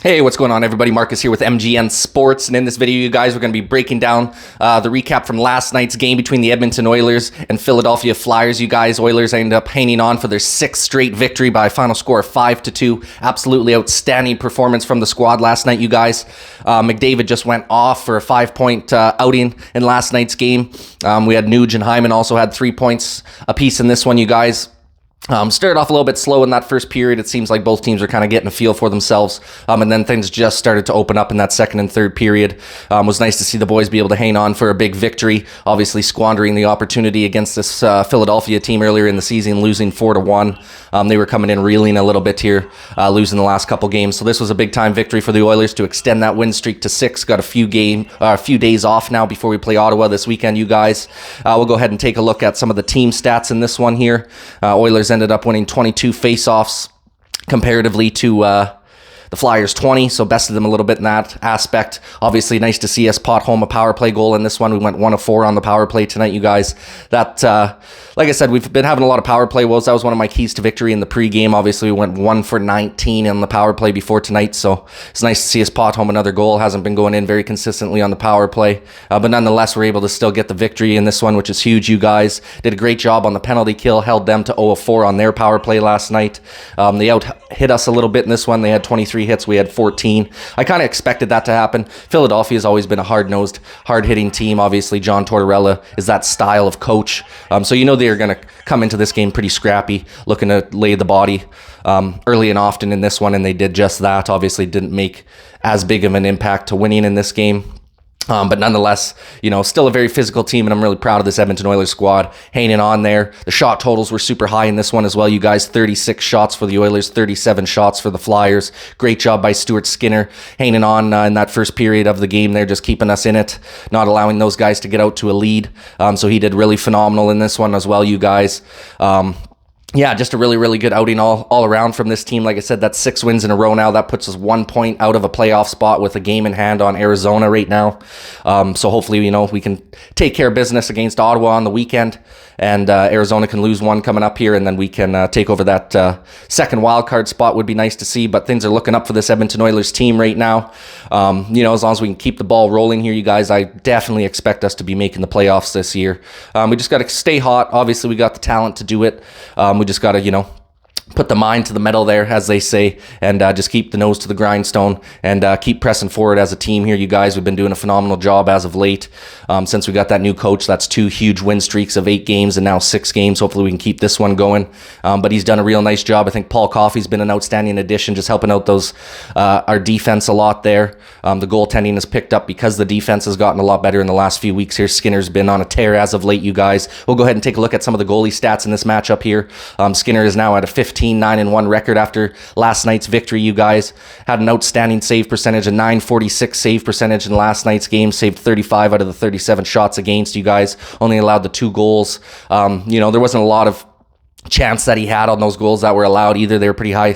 Hey, what's going on, everybody? Marcus here with MGN Sports, and in this video, you guys, we're going to be breaking down the recap from last night's game between the Edmonton Oilers and Philadelphia Flyers. You guys, Oilers ended up hanging on for their sixth straight victory by a final score of 5-2. Absolutely outstanding performance from the squad last night, you guys. McDavid just went off for a 5-point outing in last night's game. We had Nuge and Hyman also had 3 points apiece in this one, you guys. Started off a little bit slow in that first period. It seems like both teams are kind of getting a feel for themselves. And then things just started to open up in that second and third period. It was nice to see the boys be able to hang on for a big victory, obviously squandering the opportunity against this Philadelphia team earlier in the season, losing 4-1. They were coming in reeling a little bit here, losing the last couple games. So this was a big time victory for the Oilers to extend that win streak to 6. Got a few days off now before we play Ottawa this weekend, you guys. We'll go ahead and take a look at some of the team stats in this one here. Oilers ended up winning 22 faceoffs comparatively to the Flyers 20, so bested them a little bit in that aspect. Obviously, nice to see us pot home a power play goal in this one. We went 1 of 4 on the power play tonight, you guys. That, like I said, we've been having a lot of power play woes. That was one of my keys to victory in the pregame. Obviously, we went 1 for 19 on the power play before tonight, so it's nice to see us pot home another goal. Hasn't been going in very consistently on the power play, but nonetheless, we're able to still get the victory in this one, which is huge, you guys. Did a great job on the penalty kill, held them to 0 of 4 on their power play last night. They out-hit us a little bit in this one. They had 23 hits. We had 14. I kind of expected that to happen. Philadelphia has always been a hard-nosed, hard-hitting team. Obviously, John Tortorella is that style of coach. So you know they're going to come into this game pretty scrappy, looking to lay the body early and often in this one, and they did just that. Obviously, didn't make as big of an impact to winning in this game. But nonetheless, you know, still a very physical team, and I'm really proud of this Edmonton Oilers squad hanging on there. The shot totals were super high in this one as well, you guys. 36 shots for the Oilers, 37 shots for the Flyers. Great job by Stuart Skinner hanging on in that first period of the game there, just keeping us in it, not allowing those guys to get out to a lead. So he did really phenomenal in this one as well, you guys. Yeah, just a really, really good outing all around from this team. Like I said, that's 6 wins in a row now. That puts us 1 point out of a playoff spot with a game in hand on Arizona right now. So hopefully, you know, we can take care of business against Ottawa on the weekend, and Arizona can lose one coming up here, and then we can take over that second wild card spot. Would be nice to see, but things are looking up for this Edmonton Oilers team right now. You know, as long as we can keep the ball rolling here, you guys, I definitely expect us to be making the playoffs this year. We just got to stay hot. Obviously, we got the talent to do it. We just got to, you know, put the mind to the metal there, as they say, and just keep the nose to the grindstone and keep pressing forward as a team here, you guys. We've been doing a phenomenal job as of late since we got that new coach. That's 2 huge win streaks of 8 games and now 6 games. Hopefully we can keep this one going, but he's done a real nice job. I think Paul Coffey's been an outstanding addition, just helping out those our defense a lot there. The goaltending has picked up because the defense has gotten a lot better in the last few weeks here. Skinner's been on a tear as of late, you guys. We'll go ahead and take a look at some of the goalie stats in this matchup here. Skinner is now at a 15-9-1 record after last night's victory, you guys. Had an outstanding save percentage, a .946 save percentage in last night's game. Saved 35 out of the 37 shots against, you guys. Only allowed the 2 goals. You know, there wasn't a lot of chance that he had on those goals that were allowed either. They were pretty high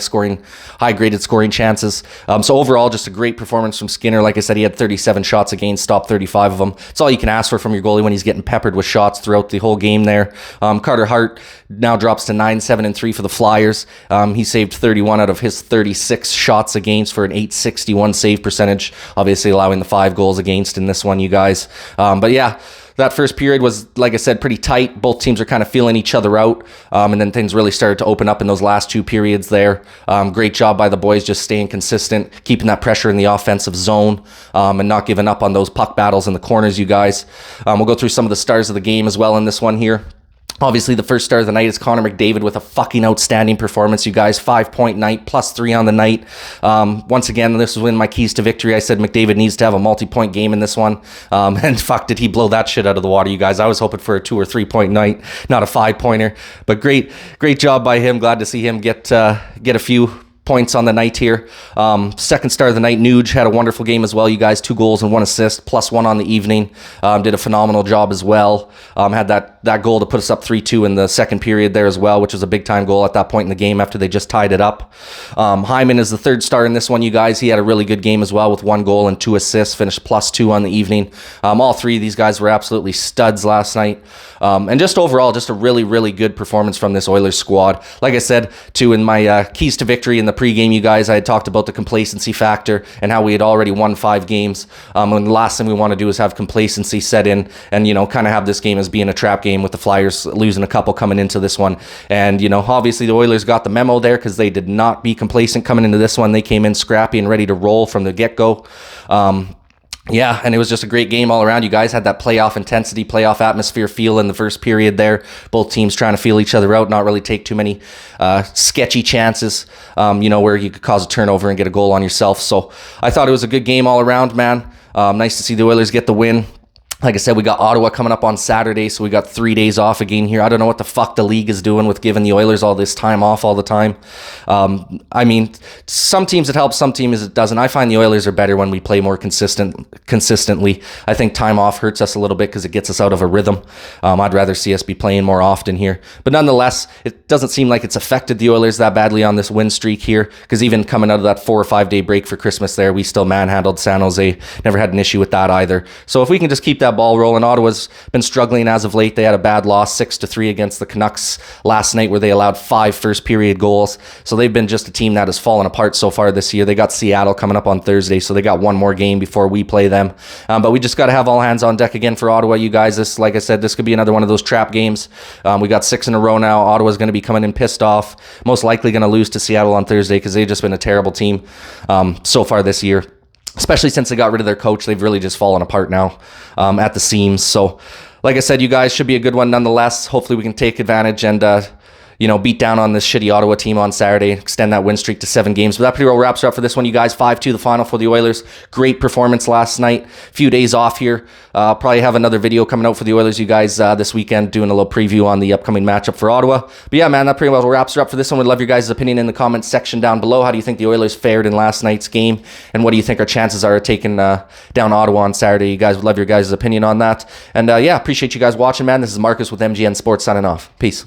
graded scoring chances. So overall, just a great performance from Skinner. Like I said, he had 37 shots against, stopped 35 of them. It's all you can ask for from your goalie when he's getting peppered with shots throughout the whole game there. Carter Hart now drops to 9-7-3 for the Flyers. He saved 31 out of his 36 shots against for an .861 save percentage, obviously allowing the 5 goals against in this one, you guys. But yeah, that first period was, like I said, pretty tight. Both teams are kind of feeling each other out, and then things really started to open up in those last 2 periods there. Great job by the boys just staying consistent, keeping that pressure in the offensive zone, and not giving up on those puck battles in the corners, you guguys. We'll go through some of the stars of the game as well in this one here. Obviously, the first star of the night is Connor McDavid with a fucking outstanding performance, you guys. 5-point night, +3 on the night. Once again, this was one of my keys to victory. I said McDavid needs to have a multi-point game in this one. And fuck, did he blow that shit out of the water, you guys. I was hoping for a 2 or 3 point night, not a 5-pointer. But great job by him. Glad to see him get a few points on the night here. Second star of the night, Nuge had a wonderful game as well, you guys. 2 goals and 1 assist, +1 on the evening. Did a phenomenal job as well. Had that goal to put us up 3-2 in the second period there as well, which was a big time goal at that point in the game after they just tied it up. Hyman is the third star in this one, you guys. He had a really good game as well with 1 goal and 2 assists, finished +2 on the evening. All 3 of these guys were absolutely studs last night. And just overall, just a really, really good performance from this Oilers squad. Like I said, too, in my keys to victory in the pregame, you guys, I had talked about the complacency factor and how we had already won 5 games. And the last thing we want to do is have complacency set in and, kind of have this game as being a trap game with the Flyers losing a couple coming into this one. And, obviously the Oilers got the memo there because they did not be complacent coming into this one. They came in scrappy and ready to roll from the get-go. Yeah, and it was just a great game all around. You guys had that playoff intensity, playoff atmosphere feel in the first period there. Both teams trying to feel each other out, not really take too many sketchy chances, where you could cause a turnover and get a goal on yourself. So I thought it was a good game all around, man. Nice to see the Oilers get the win. Like I said, we got Ottawa coming up on Saturday, so we got 3 days off again here. I don't know what the fuck the league is doing with giving the Oilers all this time off all the time. Some teams it helps, some teams it doesn't. I find the Oilers are better when we play more consistently. I think time off hurts us a little bit because it gets us out of a rhythm. I'd rather see us be playing more often here. But nonetheless, it doesn't seem like it's affected the Oilers that badly on this win streak here, because even coming out of that 4 or 5 day break for Christmas there, we still manhandled San Jose. Never had an issue with that either. So if we can just keep that ball rolling. Ottawa's been struggling as of late. They had a bad loss 6-3 against the Canucks last night where they allowed 5 first period goals. So they've been just a team that has fallen apart so far this year. They got Seattle coming up on Thursday, so they got one more game before we play them. But we just got to have all hands on deck again for Ottawa, you guys. This, like I said, this could be another one of those trap games. We got 6 in a row now. Ottawa's going to be coming in pissed off. Most likely going to lose to Seattle on Thursday because they've just been a terrible team so far this year. Especially since they got rid of their coach, they've really just fallen apart now at the seams. So, like I said, you guys, should be a good one nonetheless. Hopefully we can take advantage and, beat down on this shitty Ottawa team on Saturday, extend that win streak to 7 games. But that pretty well wraps her up for this one, you guys. 5-2 the final for the Oilers. Great performance last night. Few days off here. Probably have another video coming out for the Oilers, you guys, this weekend, doing a little preview on the upcoming matchup for Ottawa. But yeah, man, that pretty well wraps her up for this one. We'd love your guys' opinion in the comments section down below. How do you think the Oilers fared in last night's game? And what do you think our chances are of taking down Ottawa on Saturday? You guys would love your guys' opinion on that. And yeah, appreciate you guys watching, man. This is Marcus with MGN Sports signing off. Peace.